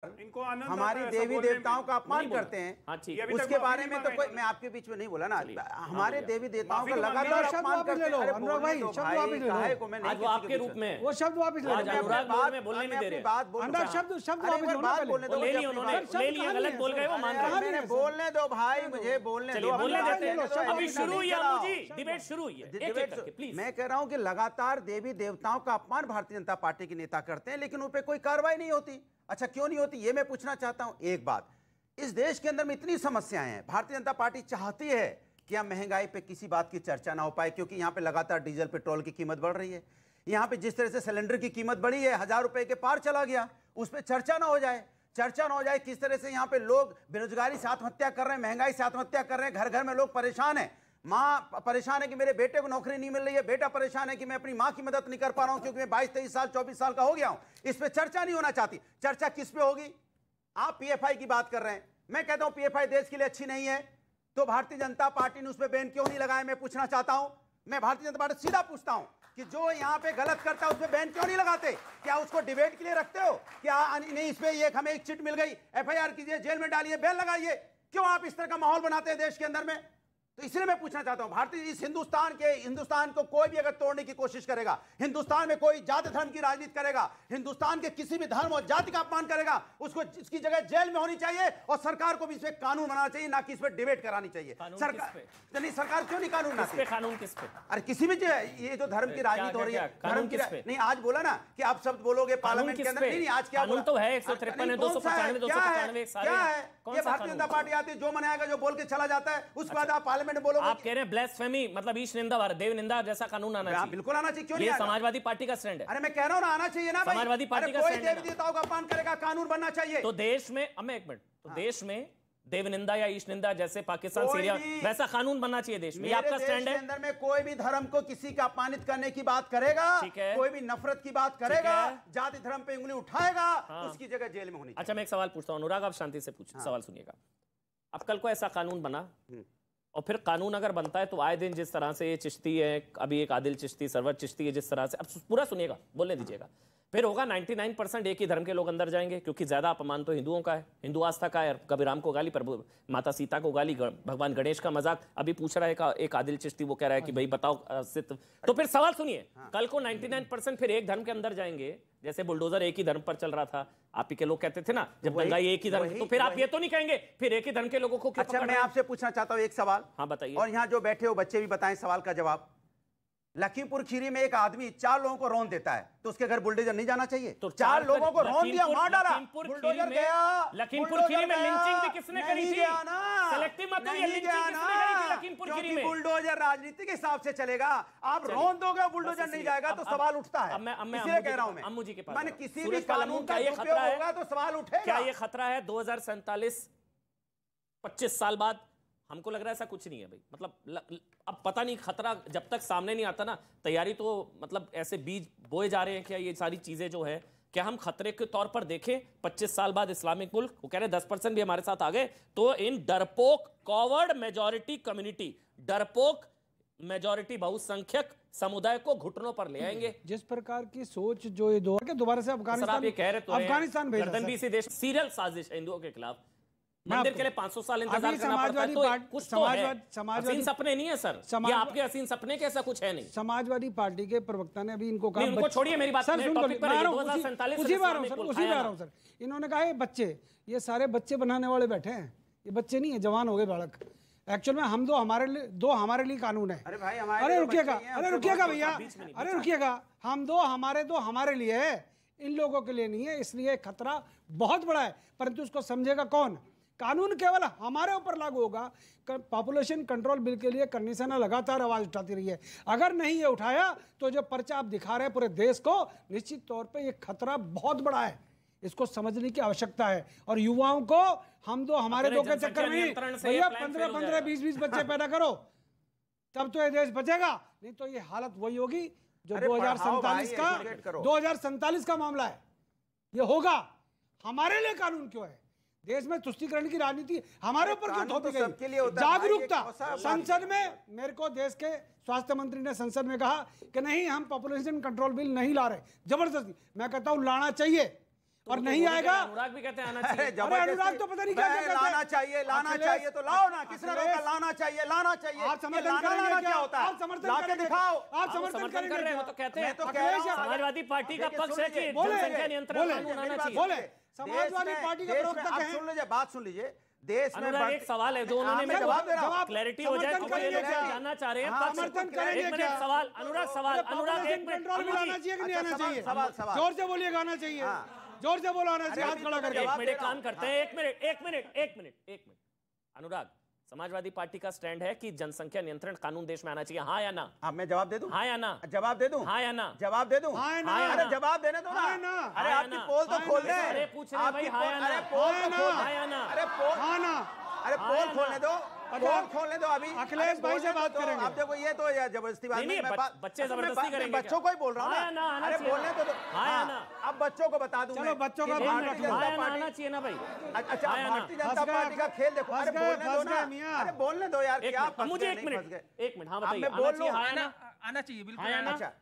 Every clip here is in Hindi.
इनको हमारी देवी देवताओं का अपमान करते हैं, उसके बारे में तो कोई, मैं आपके बीच में नहीं बोला ना, हमारे देवी देवताओं का लगातार अपमान करते हैं। अनुराग भाई शब्द वापस ले लो, आज वो आपके रूप में वो शब्द वापस ले लो, अनुराग में बोलने नहीं दे रहे, बात बोल, अनुराग शब्द वापस बोलने दो, ले लिया उन्होंने, ले लिया, गलत बोल गए वो, मान रहे हैं, बोलने दो भाई, मुझे बोलने दो, बोलने देते हैं, अभी शुरू हुई है जी, डिबेट शुरू हुई है। मैं कह रहा हूं कि लगातार देवी देवताओं का अपमान भारतीय जनता पार्टी के नेता करते हैं, लेकिन उन पे कोई कार्रवाई नहीं होती। अच्छा, क्यों नहीं होती ये मैं पूछना चाहता हूं। एक बात, इस देश के अंदर में इतनी समस्याएं हैं, भारतीय जनता पार्टी चाहती है कि यहां महंगाई पे किसी बात की चर्चा ना हो पाए, क्योंकि यहां पे लगातार डीजल पेट्रोल की कीमत बढ़ रही है। यहां पे जिस तरह से सिलेंडर की कीमत बढ़ी है, 1000 रुपए के पार चला गया, उस पर चर्चा ना हो जाए, चर्चा ना हो जाए। किस तरह से यहां पे लोग बेरोजगारी से आत्महत्या कर रहे हैं, महंगाई से आत्महत्या कर रहे हैं, घर घर में लोग परेशान हैं। माँ परेशान है कि मेरे बेटे को नौकरी नहीं मिल रही है, बेटा परेशान है कि मैं अपनी माँ की मदद नहीं कर पा रहा हूं क्योंकि मैं 22-23 साल 24 साल का हो गया हूं। इस पे चर्चा नहीं होना चाहती। चर्चा किस पे होगी? आप पीएफआई की बात कर रहे हैं, मैं कहता हूं पीएफआई देश के लिए अच्छी नहीं है, तो भारतीय जनता पार्टी ने उस पर बैन क्यों नहीं लगाया? मैं पूछना चाहता हूं। मैं भारतीय जनता पार्टी सीधा पूछता हूं कि जो यहां पे गलत करता है उस पर बैन क्यों नहीं लगाते? क्या उसको डिबेट के लिए रखते हो? क्या नहीं, इस पे ये हमें एक चिट मिल गई, एफआईआर कीजिए, जेल में डालिए, बैन लगाइए? क्यों आप इस तरह का माहौल बनाते हैं देश के अंदर में? तो इसलिए मैं पूछना चाहता हूं, भारतीय इस हिंदुस्तान को कोई भी अगर तोड़ने की कोशिश करेगा, हिंदुस्तान में कोई जाति धर्म की राजनीति करेगा, हिंदुस्तान के किसी भी धर्म और जाति का अपमान करेगा, उसको इसकी जगह जेल में होनी चाहिए और सरकार को भी इस पे कानून बनाना चाहिए, ना कि इस पे डिबेट करानी चाहिए। सरकार नहीं, सरकार क्यों नहीं कानून बनाती? कानून किस पे? अरे किसी भी ये जो धर्म की राजनीति हो रही है, धर्म की नहीं, आज बोला ना कि आप शब्द बोलोगे पार्लियामेंट के अंदर, नहीं आज क्या बोला तो है 153 295 295 क्या है? ये भारतीय जनता पार्टी आती है, जो मनाएगा, जो बोल के चला जाता है, उसके बाद आप पार्लियामेंट में बोलोगे। आप कह रहे हैं ब्लास्फेमी मतलब ईश निंदा, देव निंदा जैसा कानून आना चाहिए। बिल्कुल आना चाहिए, क्यों नहीं? ये समाजवादी पार्टी का स्टैंड है। अरे मैं कह रहा हूं ना, आना चाहिए ना भाई, समाजवादी पार्टी का स्टैंड है। देवी देवताओं का अपमान करेगा, कानून बनना चाहिए। तो देश में, अब मैं एक मिनट, तो देश में देव निंदा या ईश निंदा जैसे पाकिस्तान सीरिया वैसा कानून बनना चाहिए देश में, ये आपका स्टैंड है? अंदर में कोई भी धर्म को किसी का अपमानित करने की बात करेगा, कोई भी नफरत की बात करेगा, जाति धर्म पे उंगली उठाएगा, उसकी जगह जेल में होनी। अच्छा, मैं एक सवाल पूछता हूं, अनुराग आप शांति से पूछिए, सवाल सुनिएगा। अब कल को ऐसा कानून बना और फिर कानून अगर बनता है तो आए दिन जिस तरह से ये चिश्ती है, अभी एक आदिल चिश्ती, सरवर चिश्ती है, जिस तरह से, अब पूरा सुनिएगा, बोलने दीजिएगा, फिर होगा 99% एक ही धर्म के लोग अंदर जाएंगे, क्योंकि ज्यादा अपमान तो हिंदुओं का है, हिंदू आस्था का है। कभी राम को गाली, प्रभु माता सीता को गाली, भगवान गणेश का मजाक। अभी पूछ रहा है एक आदिल चिश्ती, वो कह रहा है कि भाई बताओ अस्तित्व। तो फिर सवाल सुनिए, कल को 99% फिर एक धर्म के अंदर जाएंगे, जैसे बुलडोजर एक ही धर्म पर चल रहा था, आप ही के लोग कहते थे ना जब दंगाई एक ही धर्म, तो फिर आप ये तो नहीं कहेंगे फिर एक ही धर्म के लोगों को क्यों? अच्छा, मैं आपसे पूछना चाहता हूं एक सवाल। हाँ बताइए, और यहाँ जो बैठे हो बच्चे भी बताएं सवाल का जवाब। लखीमपुर खीरी में एक आदमी 4 लोगों को रौंद देता है, तो उसके घर बुलडोजर नहीं जाना चाहिए? तो 4 लोगों को रौंद दिया, मार डाला, बुलडोजर गया। लखीमपुर खीरी में लिंचिंग भी किसने करी थी? सेलेक्टिव मत करिए, लिंचिंग किसने करी थी लखीमपुर खीरी में? बुलडोजर राजनीति के हिसाब से चलेगा, आप रौंद दोगे बुलडोजर नहीं जाएगा, तो सवाल उठता है। इसलिए कह रहा हूं मैं, अम्मू जी के पास, मैंने किसी भी कानून का ये खतरा होगा तो सवाल उठेगा। क्या ये खतरा है 2047 25 साल बाद? हमको लग रहा है ऐसा कुछ नहीं है भाई, मतलब अब पता नहीं, खतरा जब तक सामने नहीं आता ना, तैयारी तो मतलब ऐसे बीज बोए जा रहे हैं। क्या ये सारी चीजें जो है, क्या हम खतरे के तौर पर देखें 25 साल बाद इस्लामिक मुल्क, वो कह रहे हैं 10% भी हमारे साथ आ गए तो इन डरपोक कॉवर्ड मेजॉरिटी कम्युनिटी, डरपोक मेजॉरिटी बहुसंख्यक समुदाय को घुटनों पर ले आएंगे। जिस प्रकार की सोच जो ये दोबारा से अफगानिस्तान, ये कह रहे तो अफगानिस्तान गर्दन भी इसी देश, सीरियल साजिश हिंदुओं के खिलाफ, मंदिर के लिए 500 साल इंतजार करना पड़ता है, तो कुछ तो है। हसीन सपने नहीं है सर, ये आपके हसीन सपने के ऐसा कुछ है नहीं। समाजवादी पार्टी के प्रवक्ता ने अभी इनको कहा, उनको छोड़िए, मेरी बात सर, टॉपिक पर 2047 उसी बार आ रहा हूं सर। इन्होंने कहा ये बच्चे, ये सारे बच्चे बनाने वाले बैठे हैं, ये बच्चे नहीं है, जवान हो गए बालक। एक्चुअल में हम दो हमारे लिए कानून है। अरे भाई, अरे रुकिएगा भैया, अरे रुकिएगा, हम दो हमारे लिए है, इन लोगों के लिए नहीं है। इसलिए खतरा बहुत बड़ा है, परंतु उसको समझेगा कौन? कानून केवल हमारे ऊपर लागू होगा। पॉपुलेशन कंट्रोल बिल के लिए करनी सेना लगातार आवाज उठाती रही है, अगर नहीं ये उठाया तो जो पर्चा आप दिखा रहे हैं पूरे देश को, निश्चित तौर पे ये खतरा बहुत बड़ा है, इसको समझने की आवश्यकता है। और युवाओं को हम दो हमारे दो के चक्कर में भैया 15-15 20-20 बच्चे पैदा करो, तब तो ये देश बचेगा, नहीं तो ये हालत वही होगी जो 2047 का मामला है। ये होगा। हमारे लिए कानून क्यों है? देश में तुष्टीकरण की राजनीति हमारे ऊपर क्यों थोपी गई? जागरूकता संसद में, मेरे को देश के स्वास्थ्य मंत्री ने संसद में कहा कि नहीं हम पॉपुलेशन कंट्रोल बिल नहीं ला रहे, जबरदस्ती। मैं कहता हूं लाना चाहिए, और नहीं आएगा। अनुराग भी कहते हैं आना चाहिए। अनुराग तो पता नहीं क्या लाना चाहिए तो लाओ ना, किसने रोका? लाना चाहिए। आप समर्थन करेंगे क्या होता है? आप समर्थन दिखाओ। आप समर्थन कर रहे हो तो कहते हैं समाजवादी पार्टी का पक्ष है कि जनसंख्या नियंत्रण कानून आना चाहिए। बोले समाजवादी पार्टी का प्रवक्ता कहें। सुन लीजिए, बात सुन लीजिए। देश में एक सवाल है जो उन्होंने जवाब क्लैरिटी हो जाए, जानना चाह रहे हैं। समर्थन करेंगे क्या? सवाल अनुराग एक मिनट कंट्रोल में आना चाहिए कि नहीं आना चाहिए? जोर से बोलिए, आना चाहिए, जोर से बोलो, आना चाहिए, हाथ खड़ा करके। एक मिनट काम करते हैं, एक मिनट अनुराग, समाजवादी पार्टी का स्टैंड है कि जनसंख्या नियंत्रण कानून देश में आना चाहिए, हाँ या ना? अब मैं जवाब दे दूं? हाँ या ना? जवाब दे दूं? हाँ या ना? जवाब दे दूं? हाँ या ना? अरे जवाब देने दो ना। अरे आपकी पोल तो खोल दे। अरे पूछ रहे भाई, हाँ या ना? अरे पोल हाँ या ना? अरे पोल, हाँ ना? अरे पोल खोलने दो, पोल खोलने दो अभी। अखिलेश भाई से बात करेंगे। आप देखो, ये तो जबरदस्ती बात नहीं, बच्चे जबरदस्ती करेंगे, बच्चों को ही बोल रहा हूँ ना। अरे बोलने तो हाँ या ना? अब बच्चों को बता दूं। चलो बच्चों का आना चाहिए ना भाई। अच्छा, भारतीय जनता पार्टी का खेल देखो। अरे बोलने दो ना, अरे बोलने दो यार। क्या मुझे एक मिनट हाँ बताइए, बोल लो। आना चाहिए, बिल्कुल आना चाहिए,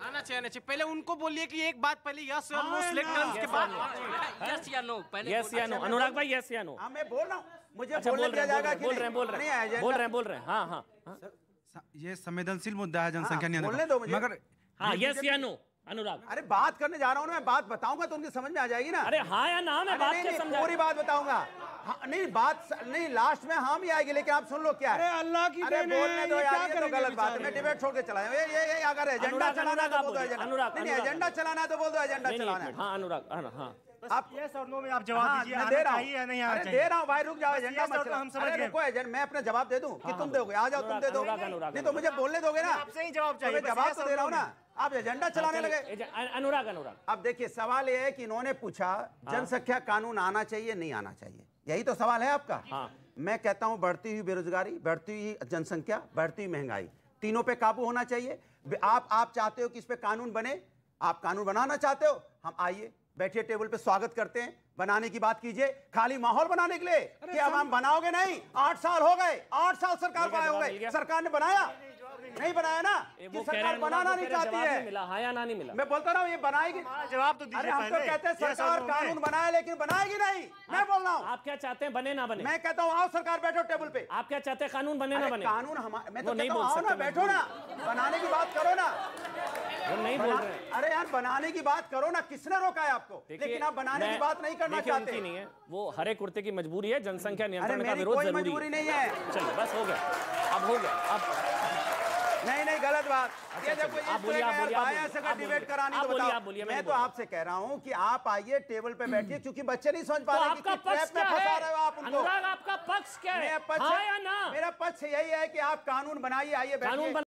आना चाहिए। पहले उनको बोलिए कि एक बात, पहले यस और नो सिलेक्ट करें, उसके बाद यस या नो। पहले यस या नो। अनुराग भाई यस या नो? हाँ मैं बोल रहा हूँ, मुझे बोलने दिया जाएगा कि नहीं? बोल रहे हैं। हाँ ये संवेदनशील मुद्दा है जनसंख्या नियंत्रण। बोलने दो मुझे। मगर हाँ यस या नो अनुराग? अरे बात करने जा रहा हूँ, मैं बात बताऊंगा तो उनकी समझ में आ जाएगी ना। अरे हाँ या ना? मैं बात क्या समझा? पूरी बात बताऊंगा। नहीं बात नहीं, लास्ट में हाँ भी आएगी, लेकिन आप सुन लो क्या है। अरे अल्लाह की अरे बोलने दो यार, ये तो गलत बात है। मैं डिबेट छोड़ के चला जाऊं। ये अगर एजेंडा चलाना है तो बोल दो एजेंडा। नहीं एजेंा चलाना है तो बोल दो एजेंडा चलाना है। हाँ अनुराग, हाँ आप यस और नो में आप जवाब दीजिए। मैं दे रहा हूँ, दे रहा हूँ भाई, रुक जाओ। एजेंडा मत चलाओ, हम समझ गए। रुको एजेंडा, मैं अपना जवाब दे दूं कि तुम दोगे? आ जाओ, तुम दे दो, नहीं तो मुझे बोलने दोगे ना। आपसे ही जवाब चाहिए। जवाब तो दे रहा हूँ ना, आप एजेंडा चलाने लगे। अनुराग अब देखिए, सवाल ये है कि इन्होंने पूछा जनसंख्या कानून आना चाहिए नहीं आना चाहिए, यही तो सवाल है आपका। मैं कहता हूं बढ़ती हुई बेरोजगारी, बढ़ती हुई जनसंख्या, बढ़ती हुई महंगाई, तीनों पे काबू होना चाहिए। आप चाहते हो कि इस पे कानून बने, आप कानून बनाना चाहते हो, हम आइए बैठिए टेबल पे, स्वागत करते हैं। बनाने की बात कीजिए, खाली माहौल बनाने के लिए कि अब हम बनाओगे नहीं। 8 साल हो गए, 8 साल सरकार को आए हो गए, सरकार ने बनाया नहीं बनाया ना? कि सरकार बनाना नहीं चाहती है। मिला हाँ या ना? नहीं मिला। मैं बोलता रहा हूँ ये बनाएगी। जवाब तो दीजिए। अरे हम तो कहते हैं सरकार कानून बनाए लेकिन बनाएगी नहीं। मैं बोल रहा हूँ, आप क्या चाहते हैं, बने ना बने? मैं कहता हूँ आओ सरकार बैठो टेबल पे। आप क्या चाहते हैं, कानून बने ना बने? कानून हमारे, मैं तो कहता हूँ आओ ना, बैठो ना, बनाने की बात करो ना। वो नहीं बोल रहे। अरे यार बनाने की बात करो ना, किसने रोका है आपको? लेकिन आप बनाने की बात नहीं करना चाहते। नहीं है, वो हरे कुर्ते की मजबूरी है, जनसंख्या नियंत्रण का विरोध कोई जरूरी है। मजबूरी नहीं है। चलिए बस हो गया, अब हो गया। अब नहीं गलत बात। ये देखो, आप बोलिए, ऐसे का डिबेट करानी तो बताओ। मैं तो आपसे कह रहा हूँ कि आप आइए टेबल पे बैठिए, क्योंकि बच्चे नहीं समझ पा रहे कि आपका पक्ष क्या है? अनुराग आपका पक्ष क्या है, हाँ या ना? मेरा पक्ष यही है कि आप कानून बनाइए, आइए बैठिए।